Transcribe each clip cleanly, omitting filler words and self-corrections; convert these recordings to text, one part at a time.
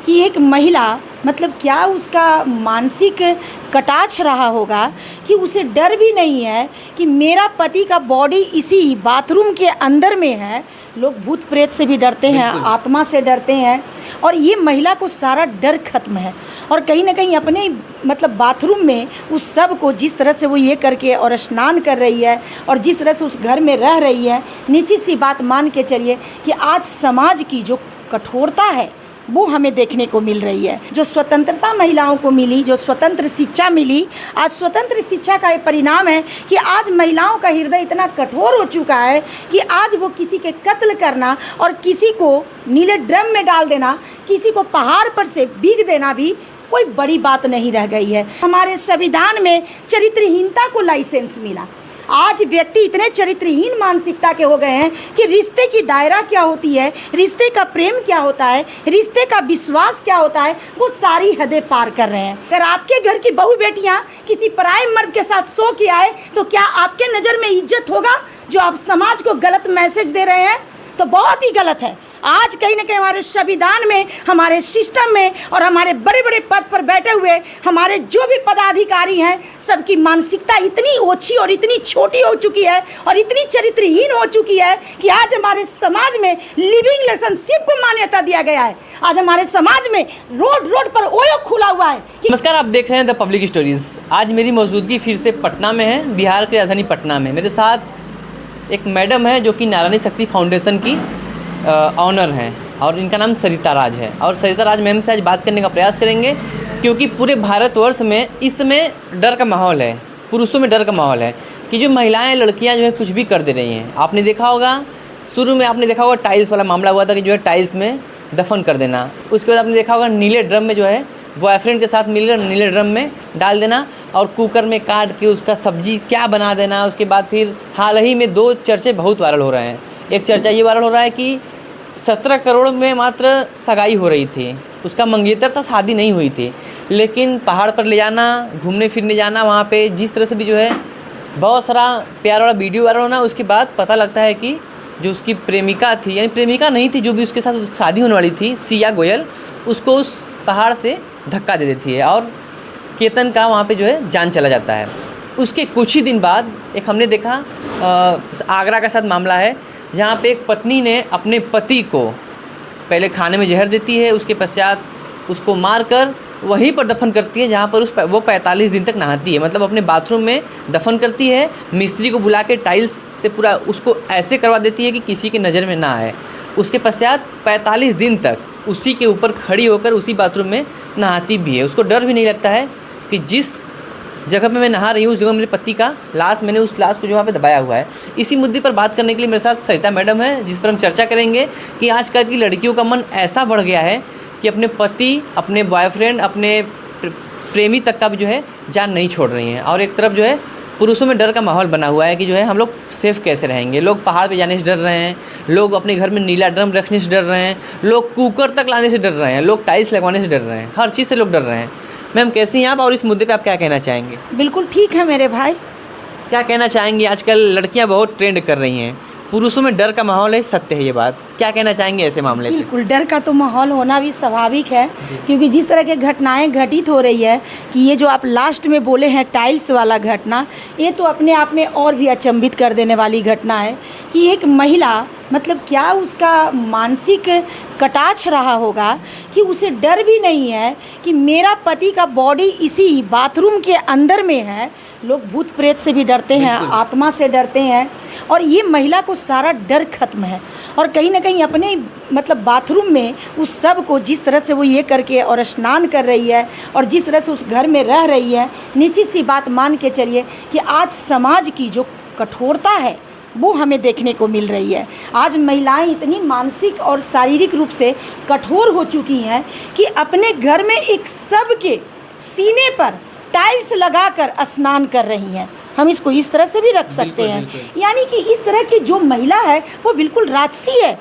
कि एक महिला मतलब क्या उसका मानसिक कटाक्ष रहा होगा कि उसे डर भी नहीं है कि मेरा पति का बॉडी इसी बाथरूम के अंदर में है। लोग भूत प्रेत से भी डरते हैं, आत्मा से डरते हैं, और ये महिला को सारा डर खत्म है। और कहीं ना कहीं अपने मतलब बाथरूम में उस सब को जिस तरह से वो ये करके और स्नान कर रही है और जिस तरह से उस घर में रह रही है, निश्चित सी बात मान के चलिए कि आज समाज की जो कठोरता है वो हमें देखने को मिल रही है। जो स्वतंत्रता महिलाओं को मिली, जो स्वतंत्र शिक्षा मिली, आज स्वतंत्र शिक्षा का ये परिणाम है कि आज महिलाओं का हृदय इतना कठोर हो चुका है कि आज वो किसी के कत्ल करना और किसी को नीले ड्रम में डाल देना, किसी को पहाड़ पर से बीग देना भी कोई बड़ी बात नहीं रह गई है। हमारे संविधान में चरित्रहीनता को लाइसेंस मिला। आज व्यक्ति इतने चरित्रहीन मानसिकता के हो गए हैं कि रिश्ते की दायरा क्या होती है, रिश्ते का प्रेम क्या होता है, रिश्ते का विश्वास क्या होता है, वो सारी हदें पार कर रहे हैं। अगर आपके घर की बहू बेटियां किसी पराये मर्द के साथ सो के आए तो क्या आपके नज़र में इज्जत होगा? जो आप समाज को गलत मैसेज दे रहे हैं तो बहुत ही गलत है। आज कहीं ना कहीं हमारे संविधान में, हमारे सिस्टम में और हमारे बड़े बड़े पद पर बैठे हुए हमारे जो भी पदाधिकारी हैं, सबकी मानसिकता इतनी ओछी और इतनी छोटी हो चुकी है और इतनी चरित्रहीन हो चुकी है कि आज हमारे समाज में लिविंग रिलेशनशिप को मान्यता दिया गया है। आज हमारे समाज में रोड रोड पर ओयो खुला हुआ है। नमस्कार, आप देख रहे हैं द पब्लिक स्टोरीज। आज मेरी मौजूदगी फिर से पटना में है, बिहार की राजधानी पटना में। मेरे साथ एक मैडम है जो कि नारायणी शक्ति फाउंडेशन की ऑनर हैं और इनका नाम सरिता राज है। और सरिता राज मैम से आज बात करने का प्रयास करेंगे क्योंकि पूरे भारतवर्ष में इस समय डर का माहौल है, पुरुषों में डर का माहौल है कि जो महिलाएं, लड़कियां जो है कुछ भी कर दे रही हैं। आपने देखा होगा, शुरू में आपने देखा होगा टाइल्स वाला मामला हुआ था कि जो है टाइल्स में दफन कर देना। उसके बाद आपने देखा होगा नीले ड्रम में जो है बॉयफ्रेंड के साथ मिलकर नीले ड्रम में डाल देना और कुकर में काट के उसका सब्जी क्या बना देना। उसके बाद फिर हाल ही में 2 चर्चे बहुत वायरल हो रहे हैं। एक चर्चा ये वायरल हो रहा है कि 17 करोड़ में मात्र सगाई हो रही थी, उसका मंगेतर था, शादी नहीं हुई थी, लेकिन पहाड़ पर ले जाना, घूमने फिरने जाना, वहाँ पे जिस तरह से भी जो है बहुत सारा प्यार वाला वीडियो वायरल होना। उसके बाद पता लगता है कि जो उसकी प्रेमिका थी, यानी प्रेमिका नहीं थी, जो भी उसके साथ शादी होने वाली थी, सिया गोयल, उसको उस पहाड़ से धक्का दे देती है और केतन का वहाँ पे जो है जान चला जाता है। उसके कुछ ही दिन बाद एक हमने देखा आगरा का साथ मामला है जहाँ पे एक पत्नी ने अपने पति को पहले खाने में जहर देती है, उसके पश्चात उसको मारकर वहीं पर दफन करती है जहाँ पर वो 45 दिन तक नहाती है। मतलब अपने बाथरूम में दफन करती है, मिस्त्री को बुला के टाइल्स से पूरा उसको ऐसे करवा देती है कि किसी के नज़र में ना आए। उसके पश्चात 45 दिन तक उसी के ऊपर खड़ी होकर उसी बाथरूम में नहाती भी है। उसको डर भी नहीं लगता है कि जिस जगह पे मैं नहा रही हूँ उस जगह मेरे पति का लाश, मैंने उस लाश को जो वहाँ पे दबाया हुआ है। इसी मुद्दे पर बात करने के लिए मेरे साथ सरिता मैडम है, जिस पर हम चर्चा करेंगे कि आजकल की लड़कियों का मन ऐसा बढ़ गया है कि अपने पति, अपने बॉयफ्रेंड, अपने प्रेमी तक का भी जो है जान नहीं छोड़ रही हैं। और एक तरफ जो है पुरुषों में डर का माहौल बना हुआ है कि जो है हम लोग सेफ़ कैसे रहेंगे। लोग पहाड़ पे जाने से डर रहे हैं, लोग अपने घर में नीला ड्रम रखने से डर रहे हैं, लोग कुकर तक लाने से डर रहे हैं, लोग टाइल्स लगवाने से डर रहे हैं, हर चीज़ से लोग डर रहे हैं। मैम कैसी हैं आप और इस मुद्दे पे आप क्या कहना चाहेंगे? बिल्कुल ठीक है मेरे भाई। क्या कहना चाहेंगे? आजकल लड़कियां बहुत ट्रेंड कर रही हैं, पुरुषों में डर का माहौल है, सत्य है ये बात, क्या कहना चाहेंगे ऐसे मामले पे? बिल्कुल डर का तो माहौल होना भी स्वाभाविक है क्योंकि जिस तरह के घटनाएं घटित हो रही है कि ये जो आप लास्ट में बोले हैं टाइल्स वाला घटना, ये तो अपने आप में और भी अचंभित कर देने वाली घटना है कि एक महिला मतलब क्या उसका मानसिक कटाक्ष रहा होगा कि उसे डर भी नहीं है कि मेरा पति का बॉडी इसी बाथरूम के अंदर में है। लोग भूत प्रेत से भी डरते हैं, आत्मा से डरते हैं, और ये महिला को सारा डर खत्म है। और कहीं ना कहीं अपने मतलब बाथरूम में उस सब को जिस तरह से वो ये करके और स्नान कर रही है और जिस तरह से उस घर में रह रही है, निश्चित सी बात मान के चलिए कि आज समाज की जो कठोरता है वो हमें देखने को मिल रही है। आज महिलाएं इतनी मानसिक और शारीरिक रूप से कठोर हो चुकी हैं कि अपने घर में एक सब के सीने पर टाइल्स लगाकर स्नान कर रही हैं। हम इसको इस तरह से भी रख सकते हैं, यानी कि इस तरह की जो महिला है वो बिल्कुल राक्षसी है।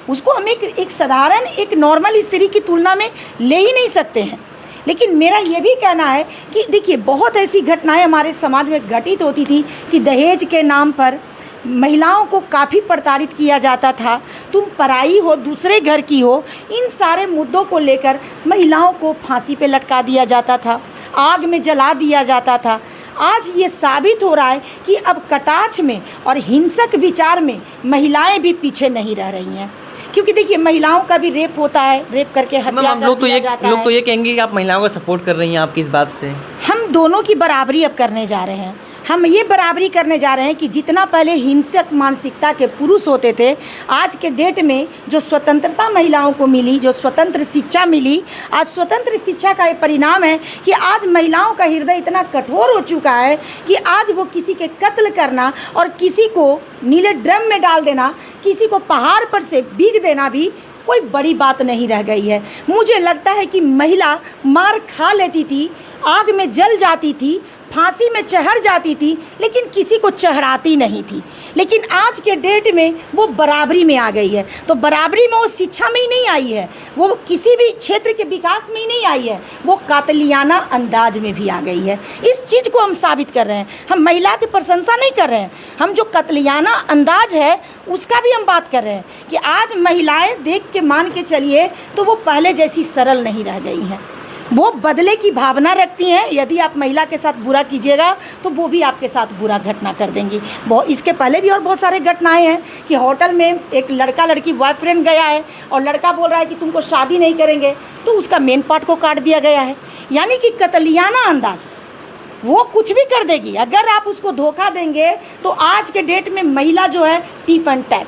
उसको हम एक साधारण एक नॉर्मल स्त्री की तुलना में ले ही नहीं सकते हैं। लेकिन मेरा ये भी कहना है कि देखिए बहुत ऐसी घटनाएं हमारे समाज में घटित होती थी कि दहेज के नाम पर महिलाओं को काफ़ी प्रताड़ित किया जाता था। तुम पराई हो, दूसरे घर की हो, इन सारे मुद्दों को लेकर महिलाओं को फांसी पे लटका दिया जाता था, आग में जला दिया जाता था। आज ये साबित हो रहा है कि अब कटाक्ष में और हिंसक विचार में महिलाएं भी पीछे नहीं रह रही हैं, क्योंकि देखिए महिलाओं का भी रेप होता है, रेप करके हत्या कर दिया जाता है। लोग तो ये कहेंगे कि आप महिलाओं को सपोर्ट कर रही हैं आपकी इस बात से। हम दोनों की बराबरी अब करने जा रहे हैं। हम ये बराबरी करने जा रहे हैं कि जितना पहले हिंसक मानसिकता के पुरुष होते थे, आज के डेट में जो स्वतंत्रता महिलाओं को मिली, जो स्वतंत्र शिक्षा मिली, आज स्वतंत्र शिक्षा का ये परिणाम है कि आज महिलाओं का हृदय इतना कठोर हो चुका है कि आज वो किसी के कत्ल करना और किसी को नीले ड्रम में डाल देना, किसी को पहाड़ पर से बीग देना भी कोई बड़ी बात नहीं रह गई है। मुझे लगता है कि महिला मार खा लेती थी, आग में जल जाती थी, फांसी में चढ़ जाती थी, लेकिन किसी को चढ़ाती नहीं थी। लेकिन आज के डेट में वो बराबरी में आ गई है। तो बराबरी में वो शिक्षा में ही नहीं आई है, वो किसी भी क्षेत्र के विकास में ही नहीं आई है, वो कातलियाना अंदाज में भी आ गई है। इस चीज़ को हम साबित कर रहे हैं। हम महिला की प्रशंसा नहीं कर रहे हैं, हम जो कातलियाना अंदाज है उसका भी हम बात कर रहे हैं कि आज महिलाएं देख के मान के चलिए तो वो पहले जैसी सरल नहीं रह गई हैं। वो बदले की भावना रखती हैं। यदि आप महिला के साथ बुरा कीजिएगा तो वो भी आपके साथ बुरा घटना कर देंगी। बहुत इसके पहले भी और बहुत सारे घटनाएं हैं कि होटल में एक लड़का लड़की बॉयफ्रेंड गया है और लड़का बोल रहा है कि तुमको शादी नहीं करेंगे, तो उसका मेन पार्ट को काट दिया गया है। यानी कि कतलियाना अंदाज, वो कुछ भी कर देगी। अगर आप उसको धोखा देंगे तो आज के डेट में महिला जो है टिप एंड टैप,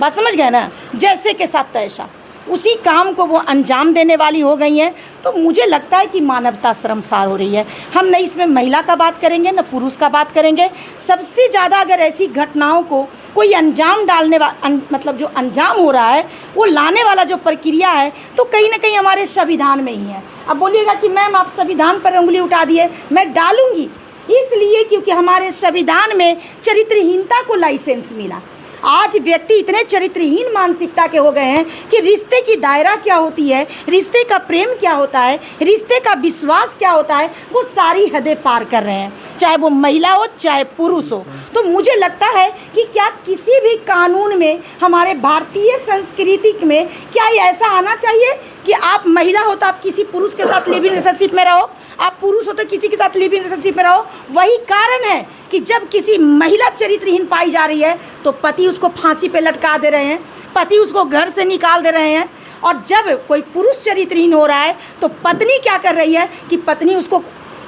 बात समझ गए ना, जैसे के साथ तैसा, उसी काम को वो अंजाम देने वाली हो गई हैं। तो मुझे लगता है कि मानवता शर्मसार हो रही है। हम न इसमें महिला का बात करेंगे न पुरुष का बात करेंगे। सबसे ज़्यादा अगर ऐसी घटनाओं को कोई अंजाम डालने मतलब जो अंजाम हो रहा है वो लाने वाला जो प्रक्रिया है, तो कहीं ना कहीं हमारे संविधान में ही है। अब बोलिएगा कि मैम आप संविधान पर उंगली उठा दिए, मैं डालूंगी इसलिए क्योंकि हमारे संविधान में चरित्रहीनता को लाइसेंस मिला। आज व्यक्ति इतने चरित्रहीन मानसिकता के हो गए हैं कि रिश्ते की दायरा क्या होती है, रिश्ते का प्रेम क्या होता है, रिश्ते का विश्वास क्या होता है, वो सारी हदें पार कर रहे हैं, चाहे वो महिला हो चाहे पुरुष हो। तो मुझे लगता है कि क्या किसी भी कानून में, हमारे भारतीय संस्कृति में क्या ये ऐसा आना चाहिए कि आप महिला हो तो आप किसी पुरुष के साथ लिव इन रिलेशनशिप में रहो, आप पुरुष हो तो किसी के साथ लिव इन रिलेशनशिप में रहो। वही कारण है कि जब किसी महिला चरित्रहीन पाई जा रही है तो पति उसको फांसी पे लटका दे रहे हैं, पति उसको घर से निकाल दे रहे हैं। और जब कोई पुरुष चरित्रहीन हो रहा है तो पत्नी क्या कर रही है कि पत्नी उसको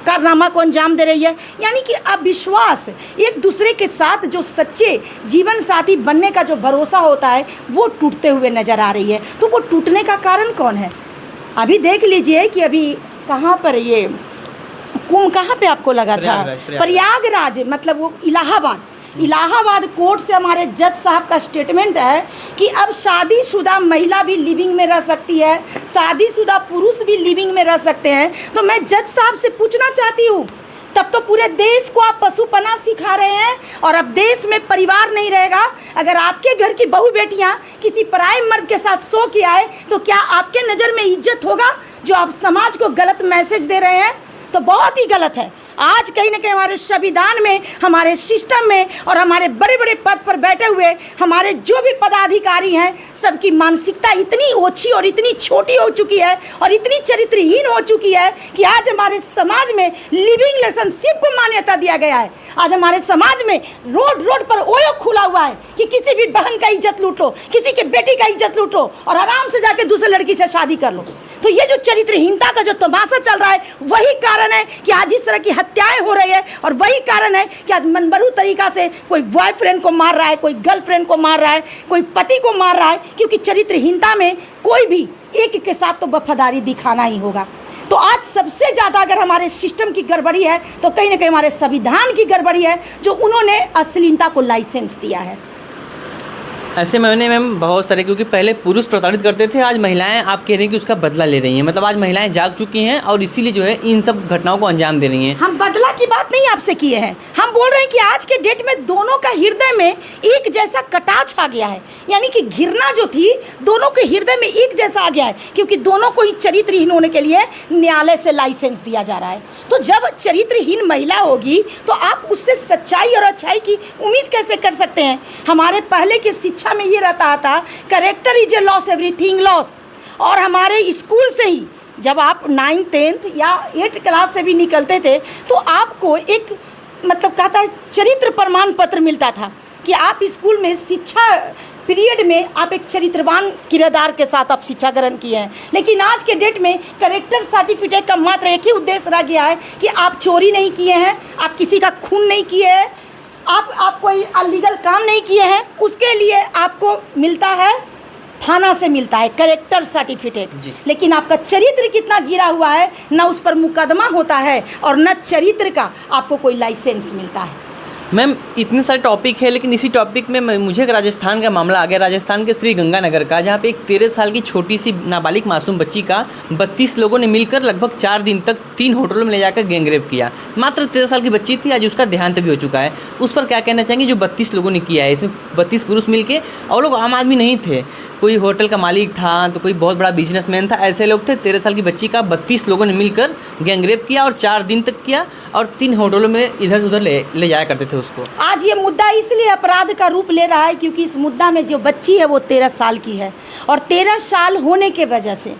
कारनामा को अंजाम दे रही है। यानी कि अविश्वास, एक दूसरे के साथ जो सच्चे जीवन साथी बनने का जो भरोसा होता है वो टूटते हुए नज़र आ रही है। तो वो टूटने का कारण कौन है? अभी देख लीजिए कि अभी कहाँ पर ये कुंभ कहाँ पे आपको लगा था? प्रयागराज, मतलब वो इलाहाबाद कोर्ट से हमारे जज साहब का स्टेटमेंट है कि अब शादीशुदा महिला भी लिविंग में रह सकती है, शादीशुदा पुरुष भी लिविंग में रह सकते हैं। तो मैं जज साहब से पूछना चाहती हूँ, तब तो पूरे देश को आप पशुपना सिखा रहे हैं और अब देश में परिवार नहीं रहेगा। अगर आपके घर की बहू बेटियां किसी पराये मर्द के साथ सो के आए तो क्या आपके नज़र में इज्जत होगा? जो आप समाज को गलत मैसेज दे रहे हैं तो बहुत ही गलत है। आज कहीं ना कहीं हमारे संविधान में, हमारे सिस्टम में और हमारे बड़े बड़े पद पर बैठे हुए हमारे जो भी पदाधिकारी हैं, सबकी मानसिकता इतनी ओछी और इतनी छोटी हो चुकी है और इतनी चरित्रहीन हो चुकी है कि आज हमारे समाज में लिविंग रिलेशनशिप को मान्यता दिया गया है। आज हमारे समाज में रोड पर ओयो खुला हुआ है कि किसी भी बहन का इज्जत लूट लो, किसी के बेटी का इज्जत लूट लो और आराम से जाके दूसरे लड़की से शादी कर लो। तो ये जो चरित्रहीनता का जो तमाशा चल रहा है वही कारण है कि आज इस तरह की हत्याएं हो रही है और वही कारण है कि आज मनबरू तरीका से कोई बॉयफ्रेंड को मार रहा है, कोई गर्लफ्रेंड को मार रहा है, कोई पति को मार रहा है, क्योंकि चरित्रहीनता में कोई भी एक के साथ तो वफादारी दिखाना ही होगा। तो आज सबसे ज़्यादा अगर हमारे सिस्टम की गड़बड़ी है तो कहीं ना कहीं हमारे संविधान की गड़बड़ी है, जो उन्होंने अश्लीलता को लाइसेंस दिया है। ऐसे मैंने मैम बहुत सारे, क्योंकि पहले पुरुष प्रताड़ित करते थे, आज महिलाएं आप कह रही हैं कि उसका बदला ले रही हैं, मतलब आज महिलाएं जाग चुकी हैं और इसीलिए जो है इन सब घटनाओं को अंजाम दे रही हैं। हम बदला की बात नहीं आपसे किए हैं, हम बोल रहे हैं कि आज के डेट में दोनों का हृदय में एक जैसा कटाव आ गया है, यानी कि घृणा जो थी दोनों के हृदय में एक जैसा आ गया है, क्योंकि दोनों को ही चरित्रहीन होने के लिए न्यायालय से लाइसेंस दिया जा रहा है। तो जब चरित्रहीन महिला होगी तो आप उससे सच्चाई और अच्छाई की उम्मीद कैसे कर सकते हैं? हमारे पहले की शिक्षा में ये रहता था, character is a loss, everything loss. और हमारे स्कूल से ही जब आप 9th 10th या 8th क्लास से भी निकलते थे तो आपको एक मतलब कहता है चरित्र प्रमाण पत्र मिलता था कि आप स्कूल में शिक्षा पीरियड में आप एक चरित्रवान किरदार के साथ आप शिक्षा ग्रहण किए हैं। लेकिन आज के डेट में करेक्टर सर्टिफिकेट का मात्र एक ही उद्देश्य रह गया है कि आप चोरी नहीं किए हैं, आप किसी का खून नहीं किए हैं, आप कोई अलीगल काम नहीं किए हैं, उसके लिए आपको मिलता है, थाना से मिलता है करेक्टर सर्टिफिकेट। लेकिन आपका चरित्र कितना गिरा हुआ है, ना उस पर मुकदमा होता है और न चरित्र का आपको कोई लाइसेंस मिलता है। मैम इतने सारे टॉपिक है, लेकिन इसी टॉपिक में मुझे एक राजस्थान का मामला आ गया, राजस्थान के श्री गंगानगर का, जहाँ पे एक 13 साल की छोटी सी नाबालिग मासूम बच्ची का 32 लोगों ने मिलकर लगभग 4 दिन तक 3 होटलों में ले जाकर गैंगरेप किया। मात्र 13 साल की बच्ची थी, आज उसका देहांत भी हो चुका है। उस पर क्या कहना चाहेंगे जो 32 लोगों ने किया है? इसमें 32 पुरुष मिलके, और लोग आम आदमी नहीं थे, कोई होटल का मालिक था तो कोई बहुत बड़ा बिजनेसमैन था, ऐसे लोग थे। 13 साल की बच्ची का 32 लोगों ने मिलकर गैंगरेप किया और 4 दिन तक किया और 3 होटलों में इधर उधर ले जाया करते थे उसको। आज ये मुद्दा इसलिए अपराध का रूप ले रहा है क्योंकि इस मुद्दा में जो बच्ची है वो 13 साल की है, और 13 साल होने के वजह से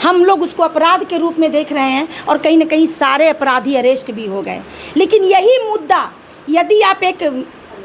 हम लोग उसको अपराध के रूप में देख रहे हैं और कहीं ना कहीं सारे अपराधी अरेस्ट भी हो गए। लेकिन यही मुद्दा यदि आप एक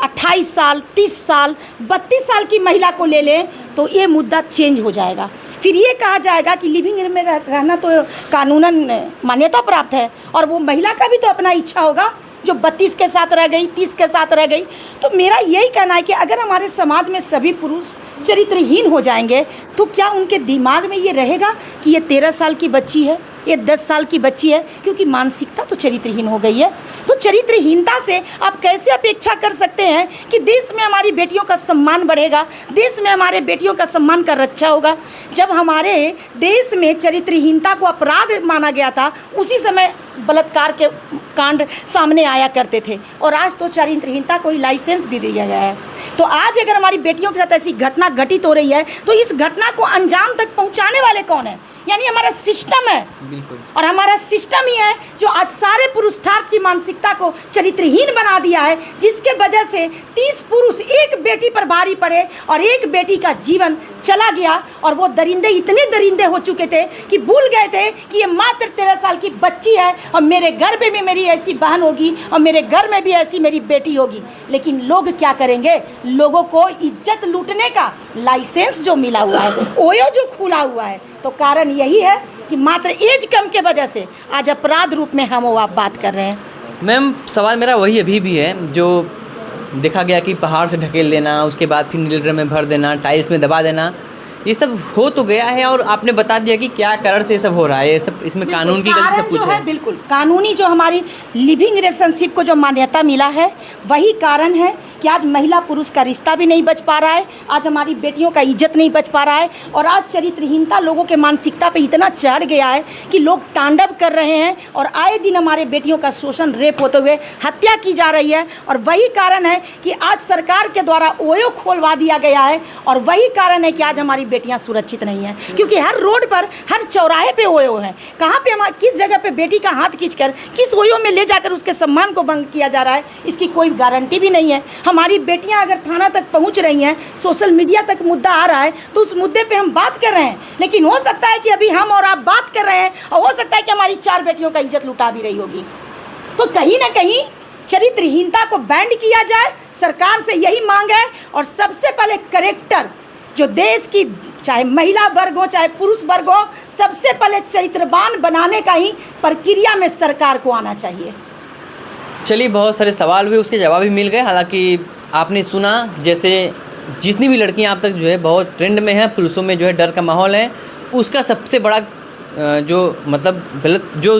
28 साल, 30 साल, 32 साल की महिला को ले लें तो ये मुद्दा चेंज हो जाएगा। फिर ये कहा जाएगा कि लिविंग में रहना तो कानूनन मान्यता प्राप्त है, और वो महिला का भी तो अपना इच्छा होगा जो 32 के साथ रह गई, 30 के साथ रह गई। तो मेरा यही कहना है कि अगर हमारे समाज में सभी पुरुष चरित्रहीन हो जाएंगे तो क्या उनके दिमाग में ये रहेगा कि ये 13 साल की बच्ची है, ये 10 साल की बच्ची है? क्योंकि मानसिकता तो चरित्रहीन हो गई है। तो चरित्रहीनता से आप कैसे अपेक्षा कर सकते हैं कि देश में हमारी बेटियों का सम्मान बढ़ेगा, देश में हमारे बेटियों का सम्मान का रक्षा होगा? जब हमारे देश में चरित्रहीनता को अपराध माना गया था उसी समय बलात्कार के कांड सामने आया करते थे, और आज तो चरित्रहीनता को ही लाइसेंस दे दिया गया है। तो आज अगर हमारी बेटियों के साथ ऐसी घटना घटित हो रही है तो इस घटना को अंजाम तक पहुंचाने वाले कौन है? यानी हमारा सिस्टम है। बिल्कुल। और हमारा सिस्टम ही है जो आज सारे पुरुषार्थ की मानसिकता को चरित्रहीन बना दिया है, जिसके वजह से 30 पुरुष एक बेटी पर भारी पड़े और एक बेटी का जीवन चला गया। और वो दरिंदे इतने दरिंदे हो चुके थे कि भूल गए थे कि ये मात्र 13 साल की बच्ची है और मेरे घर में भी मेरी ऐसी बहन होगी और मेरे घर में भी ऐसी मेरी बेटी होगी। लेकिन लोग क्या करेंगे? लोगों को इज्जत लूटने का लाइसेंस जो मिला हुआ है, ओयो जो खुला हुआ है, तो कारण यही है कि मात्र एज कम के वजह से आज अपराध रूप में हम वो आप बात कर रहे हैं। मैम सवाल मेरा वही अभी भी है जो देखा गया कि पहाड़ से ढकेल देना, उसके बाद फिर नीले ड्रम में भर देना, टाइल्स में दबा देना, ये सब हो तो गया है और आपने बता दिया कि क्या कारण से ये सब हो रहा है। ये सब इसमें कानून की गलती सब कुछ है। बिल्कुल कानूनी जो हमारी लिविंग रिलेशनशिप को जो मान्यता मिला है वही कारण है कि आज महिला पुरुष का रिश्ता भी नहीं बच पा रहा है, आज हमारी बेटियों का इज्जत नहीं बच पा रहा है, और आज चरित्रहीनता लोगों के मानसिकता पे इतना चढ़ गया है कि लोग तांडव कर रहे हैं और आए दिन हमारे बेटियों का शोषण, रेप होते हुए हत्या की जा रही है। और वही कारण है कि आज सरकार के द्वारा ओयो खोलवा दिया गया है, और वही कारण है कि आज हमारी बेटियां सुरक्षित नहीं हैं, क्योंकि हर रोड पर, हर चौराहे पे ओयो है। कहाँ पे हम किस जगह पे बेटी का हाथ खींचकर किस ओयो में ले जाकर उसके सम्मान को भंग किया जा रहा है, इसकी कोई गारंटी भी नहीं है। हमारी बेटियां अगर थाना तक पहुंच रही हैं, सोशल मीडिया तक मुद्दा आ रहा है, तो उस मुद्दे पे हम बात कर रहे हैं। लेकिन हो सकता है कि अभी हम और आप बात कर रहे हैं और हो सकता है कि हमारी 4 बेटियों का इज्जत लुटा भी रही होगी। तो कहीं ना कहीं चरित्रहीनता को बैंड किया जाए, सरकार से यही मांग है। और सबसे पहले करेक्टर जो देश की, चाहे महिला वर्ग हो चाहे पुरुष वर्ग हो, सबसे पहले चरित्रवान बनाने का ही प्रक्रिया में सरकार को आना चाहिए। चलिए, बहुत सारे सवाल हुए, उसके जवाब भी मिल गए। हालांकि आपने सुना जैसे जितनी भी लड़कियां आप तक जो है बहुत ट्रेंड में हैं, पुरुषों में जो है डर का माहौल है, उसका सबसे बड़ा जो मतलब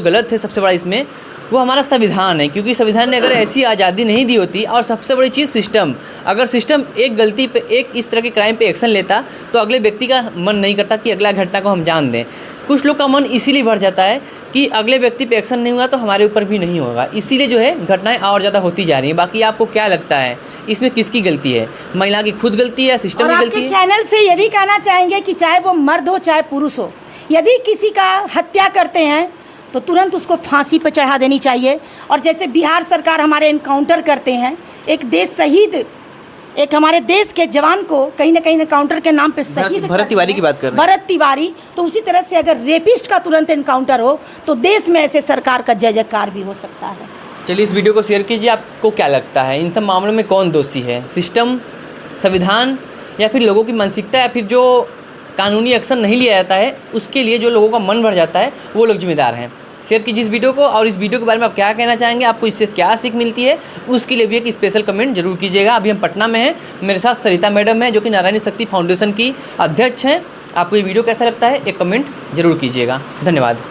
गलत है सबसे बड़ा इसमें वो हमारा संविधान है, क्योंकि संविधान ने अगर ऐसी आज़ादी नहीं दी होती, और सबसे बड़ी चीज़ सिस्टम, अगर सिस्टम एक गलती पे, एक इस तरह के क्राइम पे एक्शन लेता तो अगले व्यक्ति का मन नहीं करता कि अगला घटना को हम जान दें। कुछ लोग का मन इसीलिए बढ़ जाता है कि अगले व्यक्ति पे एक्शन नहीं हुआ तो हमारे ऊपर भी नहीं होगा, इसीलिए जो है घटनाएं और ज़्यादा होती जा रही हैं। बाकी आपको क्या लगता है इसमें किसकी गलती है? महिला की खुद गलती है या सिस्टम की गलती है? चैनल से ये भी कहना चाहेंगे कि चाहे वो मर्द हो चाहे पुरुष हो, यदि किसी का हत्या करते हैं तो तुरंत उसको फांसी पर चढ़ा देनी चाहिए। और जैसे बिहार सरकार हमारे एनकाउंटर करते हैं, एक देश शहीद, एक हमारे देश के जवान को कहीं ना कहीं एनकाउंटर के नाम पे शहीद, भरत तिवारी की बात कर रहे हैं, भरत तिवारी, तो उसी तरह से अगर रेपिस्ट का तुरंत एनकाउंटर हो तो देश में ऐसे सरकार का जय जयकार भी हो सकता है। चलिए इस वीडियो को शेयर कीजिए। आपको क्या लगता है इन सब मामलों में कौन दोषी है? सिस्टम, संविधान, या फिर लोगों की मानसिकता, या फिर जो कानूनी एक्शन नहीं लिया जाता है उसके लिए जो लोगों का मन भर जाता है वो लोग जिम्मेदार हैं? शेयर कीजिए इस वीडियो को, और इस वीडियो के बारे में आप क्या कहना चाहेंगे, आपको इससे क्या सीख मिलती है, उसके लिए भी एक स्पेशल कमेंट जरूर कीजिएगा। अभी हम पटना में हैं, मेरे साथ सरिता मैडम है जो कि नारायणी शक्ति फाउंडेशन की अध्यक्ष हैं। आपको ये वीडियो कैसा लगता है एक कमेंट जरूर कीजिएगा। धन्यवाद।